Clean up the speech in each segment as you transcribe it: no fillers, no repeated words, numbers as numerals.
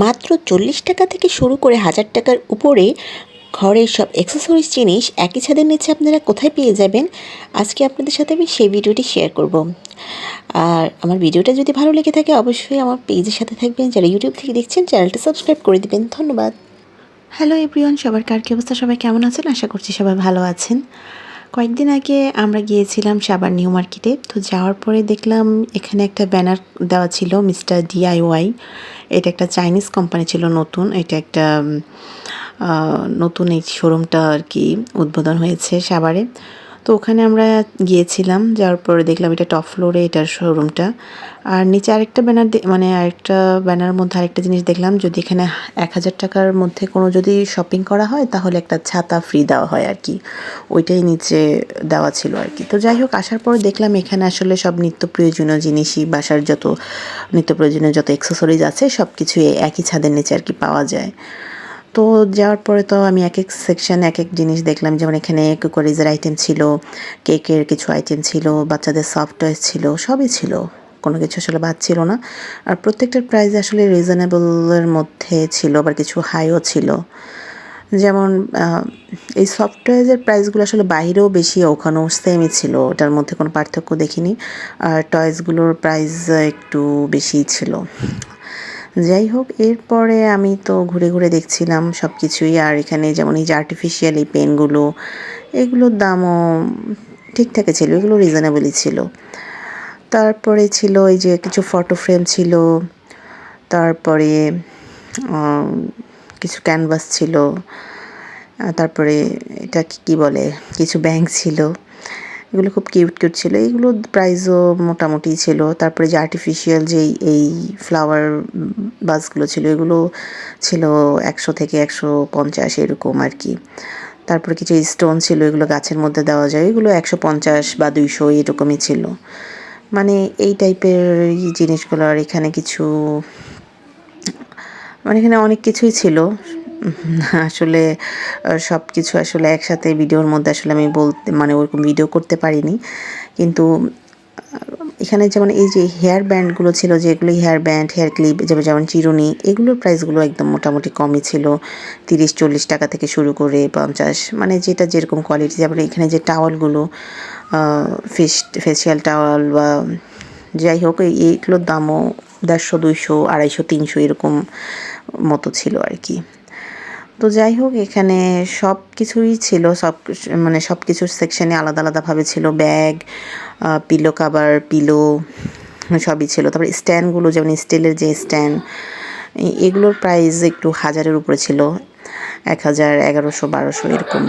মাত্র 40 টাকা থেকে শুরু করে 1000 টাকার উপরে ঘরের সব অ্যাক্সেসরিজ জিনিস একই ছাদের নিচে আপনারা কোথায় পেয়ে যাবেন, আজকে আপনাদের সাথে আমি সেই ভিডিওটি শেয়ার করব। আর আমার ভিডিওটা যদি ভালো লেগে থাকে অবশ্যই আমার পেজের সাথে থাকবেন। যারা ইউটিউব থেকে দেখছেন চ্যানেলটা সাবস্ক্রাইব করে দিবেন। ধন্যবাদ। হ্যালো এভরিওয়ান, সবার কার কী অবস্থা, সবাই কেমন আছেন? আশা করছি সবাই ভালো আছেন। কয়েকদিন আগে আমরা গিয়েছিলাম সাভার নিউ মার্কেটে। তো যাওয়ার পরে দেখলাম এখানে একটা ব্যানার দেওয়া ছিল, মিস্টার DIY। এটা একটা চাইনিজ কোম্পানি ছিল, নতুন। এটা একটা নতুন এই শোরুমটা আর কি উদ্বোধন হয়েছে সাভারে। তো ওখানে আমরা গিয়েছিলাম, যাওয়ার পরে দেখলাম এটা টপ ফ্লোরে এটার শোরুমটা। আর নিচে আরেকটা ব্যানার মানে আরেকটা ব্যানারের মধ্যে আরেকটা জিনিস দেখলাম, যদি এখানে 1000 টাকার মধ্যে কোনো যদি শপিং করা হয় তাহলে একটা ছাতা ফ্রি দেওয়া হয় আর কি। ওইটাই নিচে দেওয়া ছিল আর কি। তো যাই হোক, আসার পরে দেখলাম এখানে আসলে সব নিত্য প্রয়োজনীয় জিনিসই, বাসার যত নিত্য প্রয়োজনীয় যত অ্যাক্সেসরিজ আছে সব কিছুই একই ছাদের নিচে আর কি পাওয়া যায়। তো যাওয়ার পরে তো আমি এক এক সেকশন এক এক জিনিস দেখলাম, যেমন এখানে কুকারিজের আইটেম ছিল, কেকের কিছু আইটেম ছিল, বাচ্চাদের সফট টয়েস ছিল, সবই ছিল, কোনো কিছু আসলে বাদ ছিল না। আর প্রত্যেকটার প্রাইস আসলে রিজনেবলের মধ্যে ছিল, আবার কিছু হাইও ছিল। যেমন এই সফট টয়েজের প্রাইসগুলো আসলে বাইরেও বেশি, ওখানেও সেমই ছিল, ওটার মধ্যে কোনো পার্থক্য দেখিনি। আর টয়েসগুলোর প্রাইস একটু বেশিই ছিল। যাই হোক, এরপরে আমি তো ঘুরে ঘুরে দেখছিলাম সব কিছুই। আর এখানে যেমন এই যে আর্টিফিশিয়াল এই পেনগুলো, এগুলোর দামও ঠিকঠাকই ছিল, এগুলো রিজনেবলই ছিল। তারপরে ছিল এই যে কিছু ফটো ফ্রেম ছিল, তারপরে কিছু ক্যানভাস ছিল, তারপরে এটা কী বলে, কিছু ব্যাংক ছিল, এগুলো খুব কিউট কিউট ছিল, এগুলো প্রাইসও মোটামুটি ছিল। তারপরে যে আর্টিফিশিয়াল যেই এই ফ্লাওয়ার বাসগুলো ছিল, এগুলো ছিল 100 থেকে 150 এরকম আর কি। তারপরে কিছু স্টোন ছিল, এগুলো গাছের মধ্যে দেওয়া যায়, এগুলো 150 বা 200 এরকমই ছিল। মানে এই টাইপের জিনিসগুলো। আর এখানে কিছু মানে এখানে অনেক কিছুই ছিল আসলে। সব কিছু আসলে একসাথে ভিডিওর মধ্যে আসলে আমি বলতে মানে ওরকম ভিডিও করতে পারিনি। কিন্তু এখানে যেমন এই যে হেয়ার ব্যান্ডগুলো ছিল, যেগুলো হেয়ার ব্যান্ড, হেয়ার ক্লিপ, যেমন চিরুনি, এগুলোর প্রাইসগুলো একদম মোটামুটি কমই ছিল। 30-40 টাকা থেকে শুরু করে 50, মানে যেটা যেরকম কোয়ালিটি। যেমন এখানে যে টাওয়ালগুলো, ফেসিয়াল টাওয়াল বা যাই হোক, এইগুলোর দামও 150, 200, 250, 300 এরকম মতো ছিল আর কি। তো যাই হোক, এখানে সব কিছুই ছিল, মানে সব কিছুর সেকশানে আলাদা আলাদাভাবে ছিল। ব্যাগ, পিলো কাভার, পিলো সবই ছিল। তারপরে স্ট্যান্ডগুলো, যেমন স্টিলের যে স্ট্যান্ড, এগুলোর প্রাইস একটু 1000-এর উপরে ছিল, 1000, 1100, 1200 এরকম।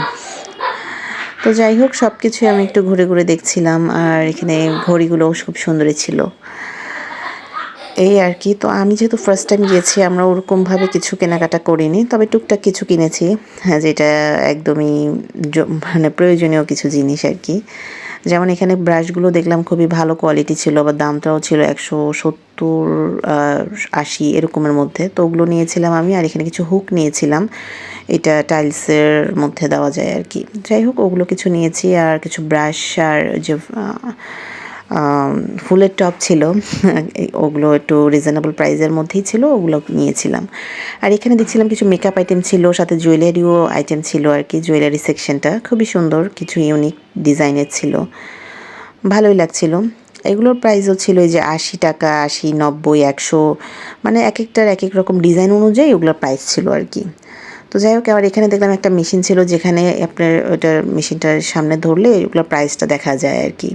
তো যাই হোক, সব কিছুই আমি একটু ঘুরে ঘুরে দেখছিলাম। আর এখানে ঘড়িগুলোও খুব সুন্দরই ছিল, এই আর কি। তো আমি যেহেতু ফার্স্ট টাইম গিয়েছি, আমরা ওরকমভাবে কিছু কেনাকাটা করিনি, তবে টুকটাক কিছু কিনেছি, হ্যাঁ, যেটা একদমই মানে প্রয়োজনীয় কিছু জিনিস আর কি। যেমন এখানে ব্রাশগুলো দেখলাম খুবই ভালো কোয়ালিটি ছিল, আবার দামটাও ছিল 170, 80 এরকমের মধ্যে। তো ওগুলো নিয়েছিলাম আমি। আর এখানে কিছু হুক নিয়েছিলাম, এটা টাইলসের মধ্যে দেওয়া যায় আর কি। যাই হোক, ওগুলো কিছু নিয়েছি। আর কিছু ব্রাশ আর যে ফুলের টপ ছিল, ওগুলো একটু রিজনেবল প্রাইসের মধ্যেই ছিল, ওগুলো নিয়েছিলাম। আর এখানে দেখছিলাম কিছু মেকআপ আইটেম ছিল, সাথে জুয়েলারিও আইটেম ছিল আর কি। জুয়েলারি সেকশনটা খুবই সুন্দর, কিছু ইউনিক ডিজাইনের ছিল, ভালোই লাগছিল। এগুলোর প্রাইসও ছিল এই যে 80 টাকা, 80, 90, 100, মানে এক একটার এক এক রকম ডিজাইন অনুযায়ী ওগুলোর প্রাইস ছিল আর কি। তো যাই হোক, আবার এখানে দেখলাম একটা মেশিন ছিল, যেখানে আপনার ওটার মেশিনটার সামনে ধরলে ওগুলোর প্রাইসটা দেখা যায় আর কি।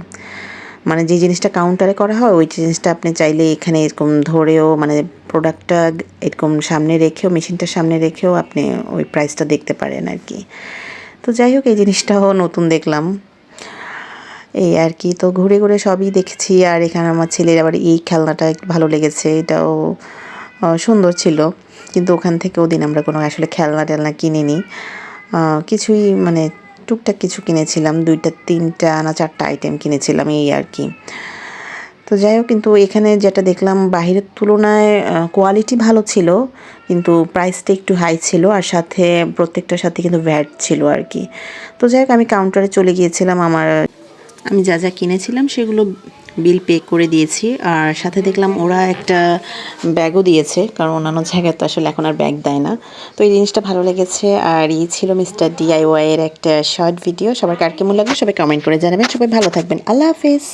মানে যে জিনিসটা কাউন্টারে করা হয়, ওই জিনিসটা আপনি চাইলে এখানে এরকম ধরেও, মানে প্রোডাক্টটা এরকম সামনে রেখেও, মেশিনটার সামনে রেখেও আপনি ওই প্রাইসটা দেখতে পারেন আর কি। তো যাই হোক, এই জিনিসটাও নতুন দেখলাম, এই আর কি। তো ঘুরে ঘুরে সবই দেখছি। আর এখানে আমার ছেলের আবার এই খেলনাটা একটু ভালো লেগেছে, এটাও সুন্দর ছিল। কিন্তু ওখান থেকে ওদিন আমরা কোনো আসলে খেলনা টেলনা কিনিনি, কিছুই, মানে টুকটাক কিছু কিনেছিলাম, 2টা 3টা না 4টা আইটেম কিনেছিলাম, এই আর কি। তো যাই হোক, কিন্তু এখানে যেটা দেখলাম বাহিরের তুলনায় কোয়ালিটি ভালো ছিল, কিন্তু প্রাইসটা একটু হাই ছিল। আর সাথে প্রত্যেকটার সাথে কিন্তু ভ্যাট ছিল আর কি। তো যাই হোক, আমি কাউন্টারে চলে গিয়েছিলাম। আমি যা যা কিনেছিলাম সেগুলো বিল পে করে দিয়েছি। আর সাথে দেখলাম ওরা একটা ব্যাগও দিয়েছে, কারণ অন্যান্য জায়গায় তো আসলে এখন আর ব্যাগ দেয় না। তো এই জিনিসটা ভালো লেগেছে। আর এই ছিল মিস্টার DIY এর একটা শর্ট ভিডিও। সবার কার কেমন লাগলো সবাই কমেন্ট করে জানাবেন। সবাই ভালো থাকবেন। আল্লাহ হাফিজ।